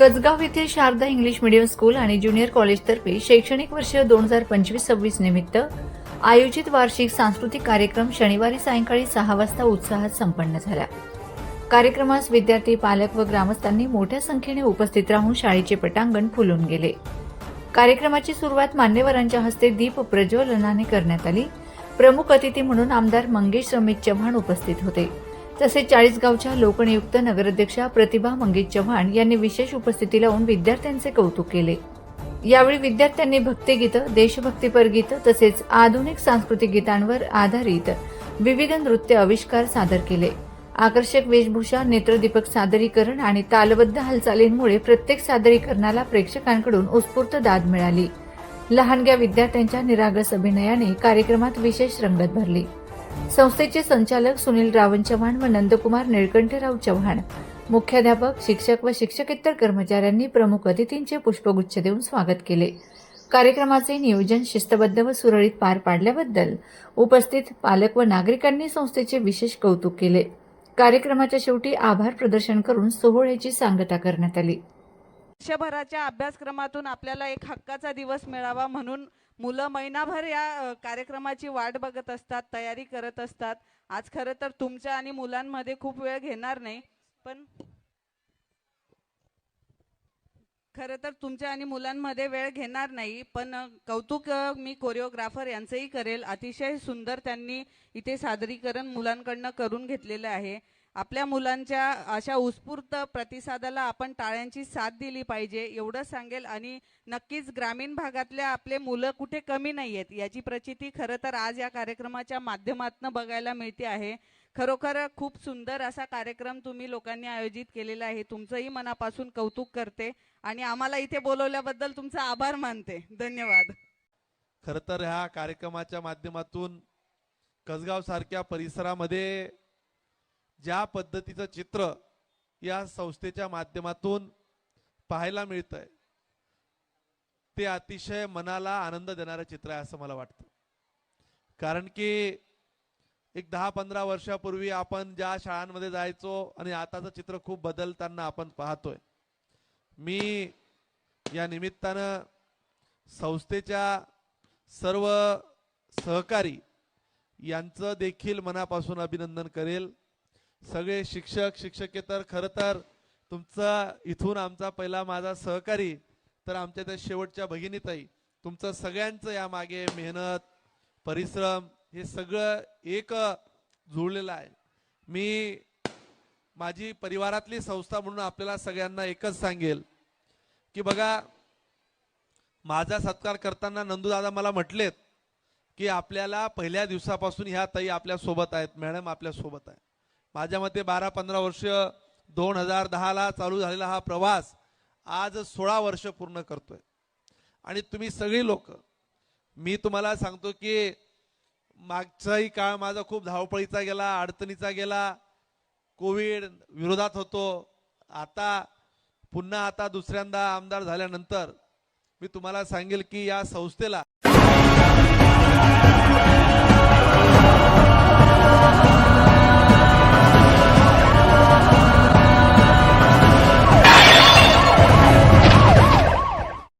कसगाव येथील Sharda English medium school आणि junior कॉलेजतर्फे शैक्षणिक वर्ष 2025-26 निमित्त आयोजित वार्षिक सांस्कृतिक कार्यक्रम शनिवारी सायंकाळी 6 वाजता उत्साहात संपन्न झाला। कार्यक्रमास विद्यार्थी, पालक व ग्रामस्थांनी मोठ्या संख्येने उपस्थित राहून शाळेचे पटांगण फुलून गेले। कार्यक्रमाची सुरुवात मान्यवरांच्या हस्ते दीप प्रज्वलनाने करण्यात आली। प्रमुख अतिथी म्हणून आमदार मंगेश रमेश चव्हाण उपस्थित होते। तसेच चाळीसगावच्या लोकनियुक्त नगराध्यक्षा प्रतिभा मंगेश चव्हाण यांनी विशेष उपस्थिती लावून विद्यार्थ्यांचे कौतुक केले। यावेळी विद्यार्थ्यांनी भक्तिगीतं, देशभक्तीपर गीतं तसेच आधुनिक सांस्कृतिक गीतांवर आधारित विविध नृत्य आविष्कार सादर केले। आकर्षक वेशभूषा, नेत्रदीपक सादरीकरण आणि तालबद्ध हालचालींमुळे प्रत्येक सादरीकरणाला प्रेक्षकांकडून उत्स्फूर्त दाद मिळाली। लहानग्या विद्यार्थ्यांच्या निरागस अभिनयाने कार्यक्रमात विशेष रंगत भरली। संस्थेचे संचालक सुनील रावण चव्हाण व नंदकुमार निळकंठराव चव्हाण, मुख्याध्यापक, शिक्षक व शिक्षकेतर कर्मचाऱ्यांनी प्रमुख अतिथींचे पुष्पगुच्छ देऊन स्वागत केले। कार्यक्रमाचे नियोजन शिस्तबद्ध व सुरळीत पार पाडल्याबद्दल उपस्थित पालक व नागरिकांनी संस्थेचे विशेष कौतुक केले। कार्यक्रमाच्या शेवटी आभार प्रदर्शन करून सोहळ्याची सांगता करण्यात आली। वर्षभराच्या अभ्यासक्रमातून आपल्याला एक हक्काचा दिवस मिळावा म्हणून मुलं महिनाभर या कार्यक्रमाची वाट बघत असतात, तयारी करत असतात। आज खरं तर तुमच्या आणि मुलांमध्ये खूप वेळ घेणार नाही, पण कौतुक मी कोरिओग्राफर यांचंही करेल। अतिशय सुंदर त्यांनी इथे सादरीकरण मुलांकडनं करून घेतलेलं आहे। आपल्या मुलांच्या अशा उत्स्फूर्त प्रतिसादाला आपण टाळ्यांची साथ दिली पाहिजे एवढं सांगेल। आणि नक्कीच ग्रामीण भागातल्या आपले मुलं कुठे कमी नाहीयेत याची प्रचिती खरं तर आज या कार्यक्रमाच्या माध्यमातून बघायला मिळते आहे। खरोखर खूप सुंदर असा कार्यक्रम तुम्ही लोकांनी आयोजित केलेला आहे। तुमचंही मनापासून कौतुक करते आणि आम्हाला इथे बोलवल्याबद्दल तुमचा आभार मानते। धन्यवाद। खरं तर ह्या कार्यक्रमाच्या माध्यमातून कसगाव सारख्या परिसरामध्ये ज्या पद्धतीचं चित्र या संस्थेच्या माध्यमातून पाहायला मिळतंय ते अतिशय मनाला आनंद देणारं चित्र आहे असं मला वाटतं। कारण की एक 10-15 वर्षापूर्वी आपण ज्या शाळांमध्ये जायचो आणि आताचं चित्र खूप बदलताना आपण पाहतोय। मी या निमित्तानं संस्थेच्या सर्व सहकारी यांचं देखील मनापासून अभिनंदन करेल। सगळे शिक्षक, शिक्षकेतर खरं तर तुमचा इथून आमचा पहिला माझा सहकारी तर आमच्या त्या शेवटच्या भगिनीताई, तुमचं सगळ्यांचं या मागे मेहनत, परिश्रम हे सगळं एक जुळलेलं आहे। मी माझी परिवारातली संस्था म्हणून आपल्याला सगळ्यांना एकच सांगेल की बघा, माझा सत्कार करताना नंदूदादा मला म्हटलेत की आपल्याला पहिल्या दिवसापासून ह्या ताई आपल्या सोबत आहेत, मॅडम आपल्या सोबत आहे। माझ्या मते 12-15 वर्ष 2010 ला चालू झालेला हा प्रवास आज 16 वर्ष पूर्ण करतोय। आणि तुम्ही सगळी लोक, मी तुम्हाला सांगतो की मागचाही काळ माझा खूप धावपळीचा गेला, अडचणीचा गेला, कोविड विरोधात होतो। आता दुसऱ्यांदा आमदार झाल्यानंतर मी तुम्हाला सांगेल की या संस्थेला